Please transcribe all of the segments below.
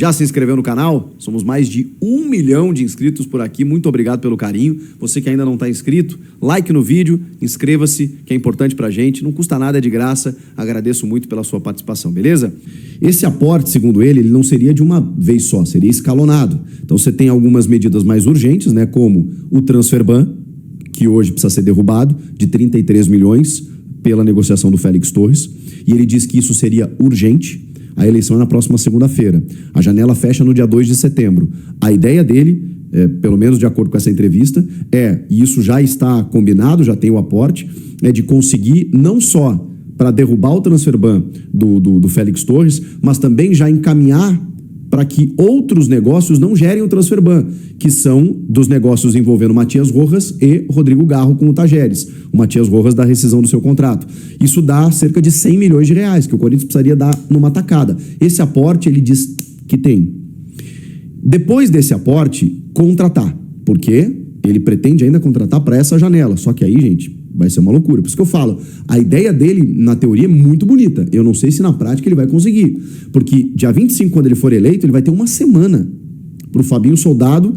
Já se inscreveu no canal? Somos mais de 1 milhão de inscritos por aqui. Muito obrigado pelo carinho. Você que ainda não está inscrito, like no vídeo, inscreva-se, que é importante para a gente. Não custa nada, é de graça. Agradeço muito pela sua participação, beleza? Esse aporte, segundo ele não seria de uma vez só, seria escalonado. Então você tem algumas medidas mais urgentes, né, como o transfer ban, que hoje precisa ser derrubado, de 33 milhões pela negociação do Félix Torres. E ele diz que isso seria urgente. A eleição é na próxima segunda-feira. A janela fecha no dia 2 de setembro. A ideia dele, pelo menos de acordo com essa entrevista, e isso já está combinado, já tem o aporte, é de conseguir não só para derrubar o transfer ban do Félix Torres, mas também já encaminhar para que outros negócios não gerem o transfer ban, que são dos negócios envolvendo Matias Rojas e Rodrigo Garro com o Tajeres. O Matias Rojas da rescisão do seu contrato. Isso dá cerca de 100 milhões de reais, que o Corinthians precisaria dar numa tacada. Esse aporte, ele diz que tem. Depois desse aporte, contratar. Porque ele pretende ainda contratar para essa janela. Só que aí, gente, vai ser uma loucura. Por isso que eu falo, a ideia dele, na teoria, é muito bonita. Eu não sei se na prática ele vai conseguir. Porque dia 25, quando ele for eleito, ele vai ter uma semana para o Fabinho Soldado,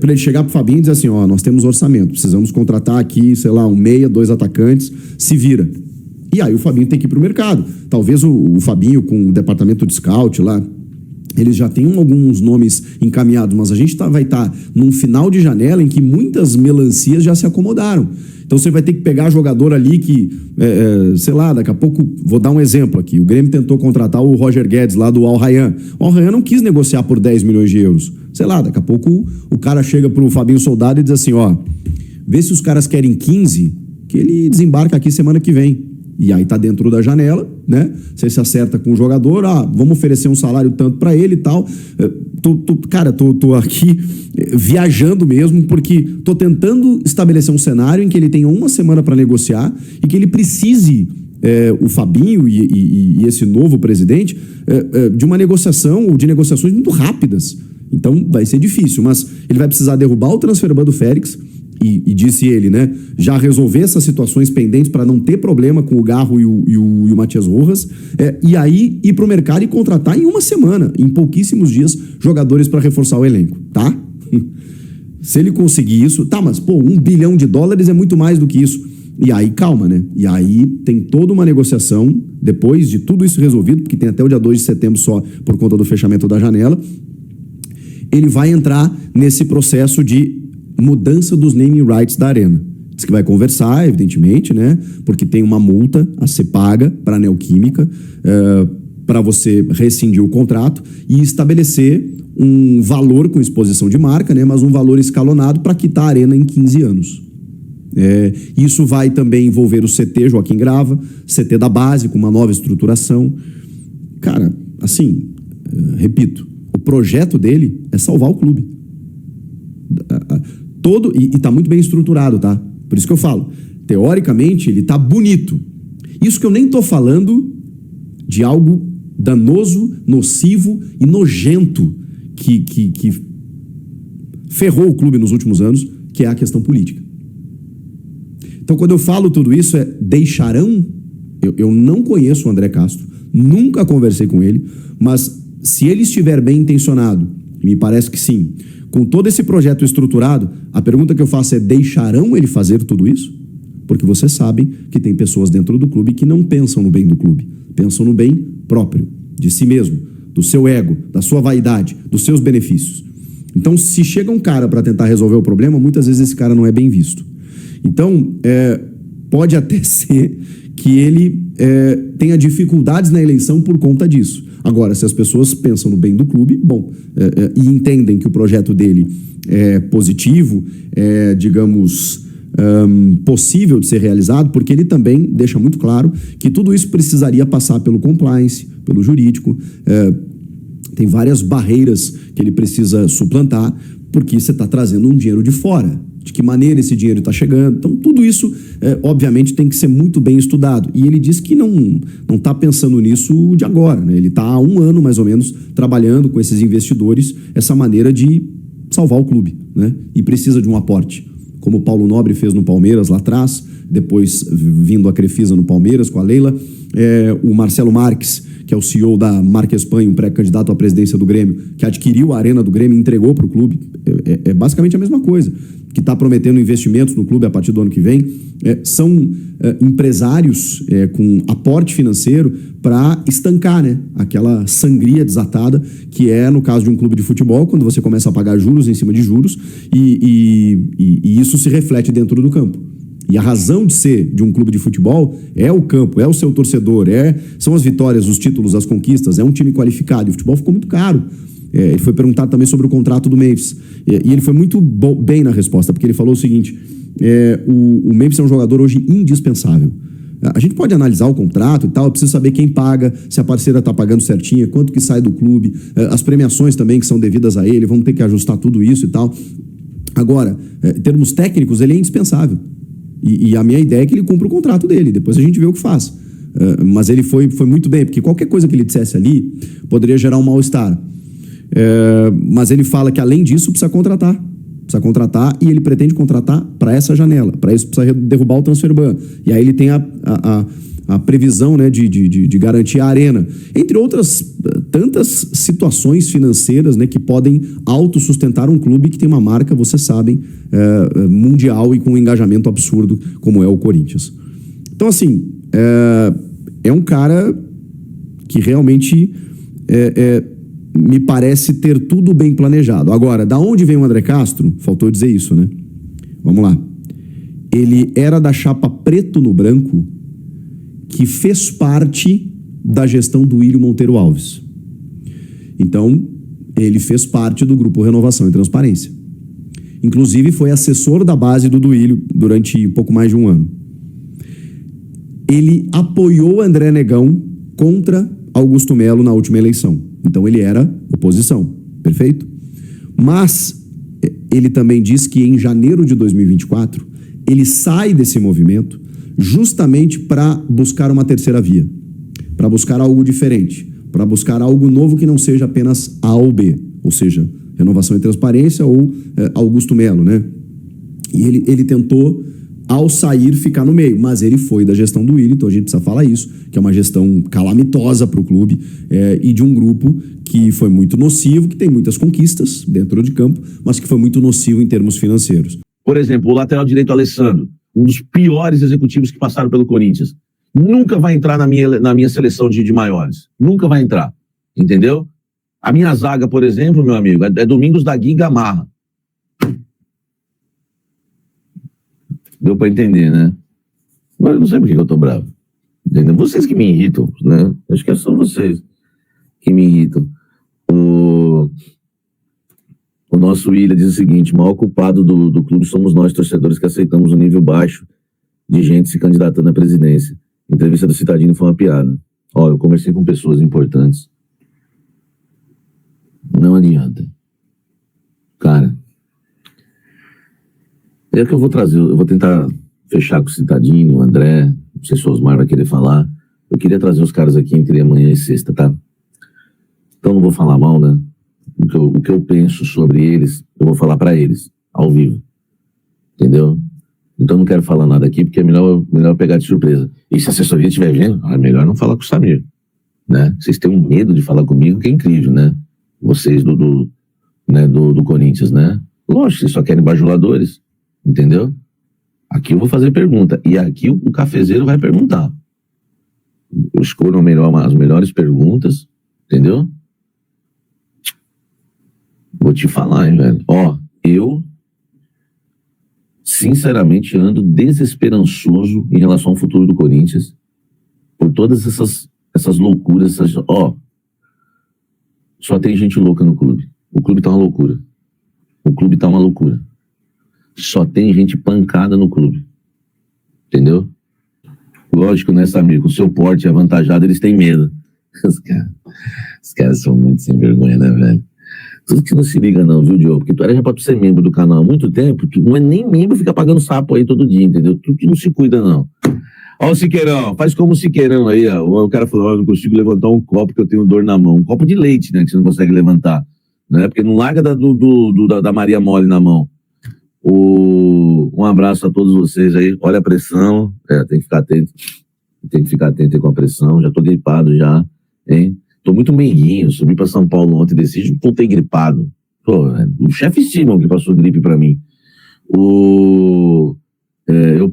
para ele chegar para o Fabinho e dizer assim, nós temos orçamento, precisamos contratar aqui, sei lá, um meia, 2 atacantes, se vira. E aí o Fabinho tem que ir para o mercado. Talvez o Fabinho, com o departamento de scout lá, eles já têm alguns nomes encaminhados, mas a gente vai estar num final de janela em que muitas melancias já se acomodaram. Então você vai ter que pegar jogador ali que, sei lá, daqui a pouco, vou dar um exemplo aqui. O Grêmio tentou contratar o Roger Guedes lá do Al Rayyan. O Al Rayyan não quis negociar por 10 milhões de euros. Sei lá, daqui a pouco o cara chega pro Fabinho Soldado e diz assim, vê se os caras querem 15, que ele desembarca aqui semana que vem. E aí tá dentro da janela, né? Você se acerta com o jogador, vamos oferecer um salário tanto para ele e tal. Cara, tô aqui viajando mesmo, porque tô tentando estabelecer um cenário em que ele tenha uma semana para negociar e que ele precise, o Fabinho e esse novo presidente, de uma negociação ou de negociações muito rápidas. Então vai ser difícil, mas ele vai precisar derrubar o transfer ban do Félix. E disse ele, né, já resolver essas situações pendentes para não ter problema com o Garro e o Matias Rojas, e aí ir para o mercado e contratar em uma semana, em pouquíssimos dias, jogadores para reforçar o elenco, tá? Se ele conseguir isso, mas $1 bilhão é muito mais do que isso. E aí, calma, né? E aí tem toda uma negociação, depois de tudo isso resolvido, porque tem até o dia 2 de setembro só por conta do fechamento da janela, ele vai entrar nesse processo de mudança dos naming rights da Arena. Diz que vai conversar, evidentemente, né? Porque tem uma multa a ser paga para a Neoquímica, para você rescindir o contrato e estabelecer um valor com exposição de marca, né? Mas um valor escalonado para quitar a Arena em 15 anos. Isso vai também envolver o CT Joaquim Grava, CT da base, com uma nova estruturação. Cara, assim, repito, o projeto dele é salvar o clube. E tá muito bem estruturado, tá? Por isso que eu falo, teoricamente ele tá bonito. Isso que eu nem tô falando de algo danoso, nocivo e nojento que ferrou o clube nos últimos anos, que é a questão política. Então, quando eu falo tudo isso, deixarão... Eu não conheço o André Castro, nunca conversei com ele, mas se ele estiver bem intencionado, e me parece que sim, com todo esse projeto estruturado, a pergunta que eu faço é, deixarão ele fazer tudo isso? Porque vocês sabem que tem pessoas dentro do clube que não pensam no bem do clube, pensam no bem próprio, de si mesmo, do seu ego, da sua vaidade, dos seus benefícios. Então, se chega um cara para tentar resolver o problema, muitas vezes esse cara não é bem visto. Então, pode até ser que ele tenha dificuldades na eleição por conta disso. Agora, se as pessoas pensam no bem do clube, e entendem que o projeto dele é positivo, digamos, possível de ser realizado, porque ele também deixa muito claro que tudo isso precisaria passar pelo compliance, pelo jurídico, tem várias barreiras que ele precisa suplantar, porque você está trazendo um dinheiro de fora. De que maneira esse dinheiro está chegando. Então, tudo isso, obviamente, tem que ser muito bem estudado. E ele diz que não está pensando nisso de agora, né? Ele está há 1 ano, mais ou menos, trabalhando com esses investidores, essa maneira de salvar o clube, né? E precisa de um aporte. Como o Paulo Nobre fez no Palmeiras lá atrás, depois vindo a Crefisa no Palmeiras com a Leila, o Marcelo Marques, que é o CEO da Marca Espanha, um pré-candidato à presidência do Grêmio, que adquiriu a arena do Grêmio e entregou para o clube. É basicamente a mesma coisa, que está prometendo investimentos no clube a partir do ano que vem. São empresários com aporte financeiro para estancar, né, aquela sangria desatada que é no caso de um clube de futebol, quando você começa a pagar juros em cima de juros e isso se reflete dentro do campo. E a razão de ser de um clube de futebol é o campo, é o seu torcedor, são as vitórias, os títulos, as conquistas, é um time qualificado. E o futebol ficou muito caro. Ele foi perguntado também sobre o contrato do Memphis. E ele foi muito bem na resposta, porque ele falou o seguinte: o Memphis é um jogador hoje indispensável. A gente pode analisar o contrato e tal, precisa saber quem paga, se a parceira está pagando certinho, quanto que sai do clube, as premiações também que são devidas a ele, vamos ter que ajustar tudo isso e tal. Agora, em termos técnicos, ele é indispensável. E a minha ideia é que ele cumpra o contrato dele, depois a gente vê o que faz. Mas ele foi muito bem, porque qualquer coisa que ele dissesse ali poderia gerar um mal-estar. Mas ele fala que, além disso, precisa contratar e ele pretende contratar para essa janela. Para isso, precisa derrubar o transfer ban. E aí ele tem a previsão, né, de garantir a arena. Entre outras tantas situações financeiras, né, que podem autossustentar um clube que tem uma marca, vocês sabem, mundial e com um engajamento absurdo, como é o Corinthians. Então, assim, é um cara que realmente me parece ter tudo bem planejado. Agora, da onde vem o André Castro? Faltou dizer isso, né? Vamos lá. Ele era da chapa preto no branco que fez parte da gestão do Ílio Monteiro Alves. Então, ele fez parte do Grupo Renovação e Transparência. Inclusive, foi assessor da base do Duílio durante um pouco mais de um ano. Ele apoiou André Negão contra Augusto Melo na última eleição. Então, ele era oposição. Perfeito? Mas ele também diz que em janeiro de 2024, ele sai desse movimento justamente para buscar uma terceira via, para buscar algo diferente, para buscar algo novo que não seja apenas A ou B, ou seja, Renovação e Transparência ou Augusto Melo, né? E ele tentou, ao sair, ficar no meio, mas ele foi da gestão do Ílio, então a gente precisa falar isso, que é uma gestão calamitosa para o clube e de um grupo que foi muito nocivo, que tem muitas conquistas dentro de campo, mas que foi muito nocivo em termos financeiros. Por exemplo, o lateral direito Alessandro, um dos piores executivos que passaram pelo Corinthians, nunca vai entrar na minha seleção de maiores. Nunca vai entrar. Entendeu? A minha zaga, por exemplo, meu amigo, é Domingos da Gui Gamarra. Deu pra entender, né? Mas eu não sei por que eu tô bravo. Entendeu? Vocês que me irritam, né? Acho que são vocês que me irritam. O nosso Willian diz o seguinte: o maior culpado do clube somos nós, torcedores, que aceitamos um nível baixo de gente se candidatando à presidência. A entrevista do Citadino foi uma piada. Ó, eu conversei com pessoas importantes. Não adianta. Cara, é que eu vou trazer, eu vou tentar fechar com o Citadino, o André, não sei se o Osmar vai querer falar. Eu queria trazer os caras aqui entre amanhã e sexta, tá? Então não vou falar mal, né? O que eu penso sobre eles, eu vou falar pra eles, ao vivo. Entendeu? Então não quero falar nada aqui, porque é melhor pegar de surpresa. E se a assessoria estiver vendo, é melhor não falar com o Samir. Né? Vocês têm um medo de falar comigo, que é incrível, né? Vocês do Corinthians, né? Lógico, vocês só querem bajuladores. Entendeu? Aqui eu vou fazer pergunta. E aqui o cafezeiro vai perguntar. Eu escolho as melhores perguntas. Entendeu? Vou te falar, hein, velho. Ó, eu sinceramente ando desesperançoso em relação ao futuro do Corinthians por todas essas loucuras. Ó, só tem gente louca no clube. O clube tá uma loucura. O clube tá uma loucura. Só tem gente pancada no clube. Entendeu? Lógico, né, Samir? Com o seu porte avantajado, eles têm medo. Os caras são muito sem vergonha, né, velho? Tudo que não se liga não, viu, Diogo? Porque tu era já pra tu ser membro do canal há muito tempo, tu não é nem membro, fica pagando sapo aí todo dia, entendeu? Tu que não se cuida, não. Ó o Siqueirão, faz como o Siqueirão aí, ó. O cara falou, eu não consigo levantar um copo que eu tenho dor na mão. Um copo de leite, né, que você não consegue levantar. Né? Porque não larga da Maria Mole na mão. Um abraço a todos vocês aí. Olha a pressão. Tem que ficar atento. Tem que ficar atento aí com a pressão. Já tô gripado já. hein? Tô muito meiguinho, subi pra São Paulo ontem, decidi, voltei gripado. Pô, o chefe Simon que passou gripe pra mim. Eu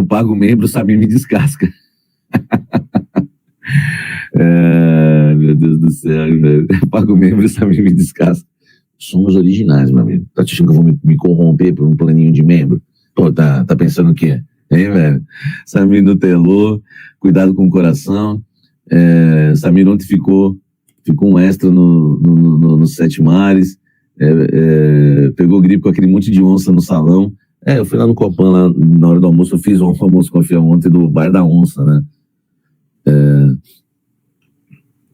pago membro, sabe, me descasca. Meu Deus do céu, velho. Eu pago membro, sabe, me descasca. Somos originais, meu amigo. Tá achando que eu vou me corromper por um planinho de membro? Pô, tá pensando o quê? Hein, velho? Samir Nutelô, cuidado com o coração. Samir ontem ficou um extra no Sete Mares. Pegou gripe com aquele monte de onça no salão. Eu fui lá no Copan, lá na hora do almoço, eu fiz um almoço com a Fia ontem do Bar da Onça, né?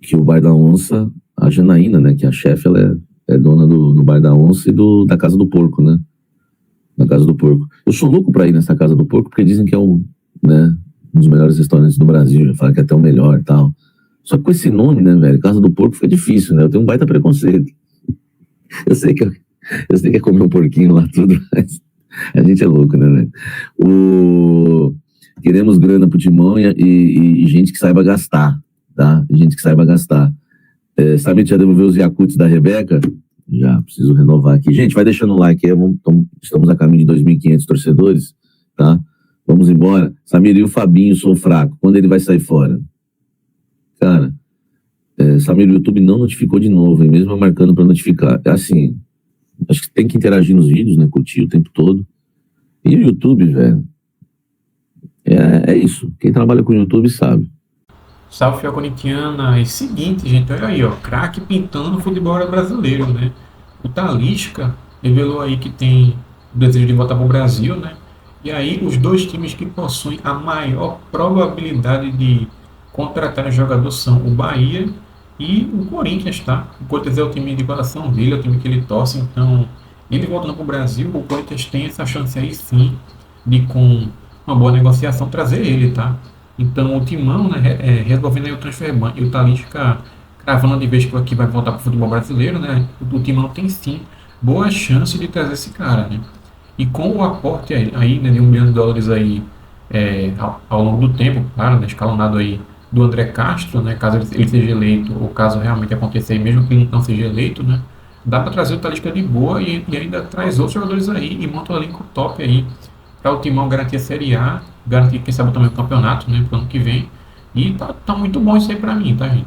Que o Bar da Onça, a Janaína, né, que é a chefe, ela é dona do Bar da Onça e da Casa do Porco, né? Na Casa do Porco. Eu sou louco pra ir nessa Casa do Porco, porque dizem que é um dos melhores restaurantes do Brasil, já fala que é até o melhor e tal. Só que com esse nome, né, velho, Casa do Porco fica difícil, né? Eu tenho um baita preconceito. Eu sei que é comer um porquinho lá tudo, mas a gente é louco, né, velho? Queremos grana pro Timão e gente que saiba gastar, tá? Gente que saiba gastar. Sabe que já devolveu os Yakuts da Rebeca? Já, preciso renovar aqui. Gente, vai deixando o like aí, estamos a caminho de 2.500 torcedores, tá? Vamos embora. Samir e o Fabinho, sou fraco. Quando ele vai sair fora? Cara, Samir, o YouTube não notificou de novo, hein? Mesmo eu marcando para notificar. Assim, acho que tem que interagir nos vídeos, né? Curtir o tempo todo. E o YouTube, velho, é isso. Quem trabalha com o YouTube sabe. Salve, fiel corintiana. É o seguinte, gente, olha aí, ó, craque pintando no futebol brasileiro, né? O Talisca revelou aí que tem o desejo de voltar para o Brasil, né? E aí os dois times que possuem a maior probabilidade de contratar o jogador são o Bahia e o Corinthians, tá? O Corinthians é o time de coração dele, é o time que ele torce, então ele voltando para o Brasil, o Corinthians tem essa chance aí sim de, com uma boa negociação, trazer ele, tá? Então o Timão, né, resolvendo aí o transfer ban e o Talisca cravando de vez que vai voltar para o futebol brasileiro, né? O Timão tem sim boa chance de trazer esse cara, né? E com o aporte aí né, de $1 bilhão aí ao longo do tempo, claro, né, escalonado aí do André Castro, né, caso ele seja eleito, ou caso realmente aconteça aí, mesmo que ele não seja eleito, né, dá para trazer o Talisca de boa e ainda traz outros jogadores aí e monta um elenco top aí para o Timão garantir a Série A, garantir, quem sabe, também o campeonato, né, pro ano que vem. E tá muito bom isso aí para mim, tá, gente?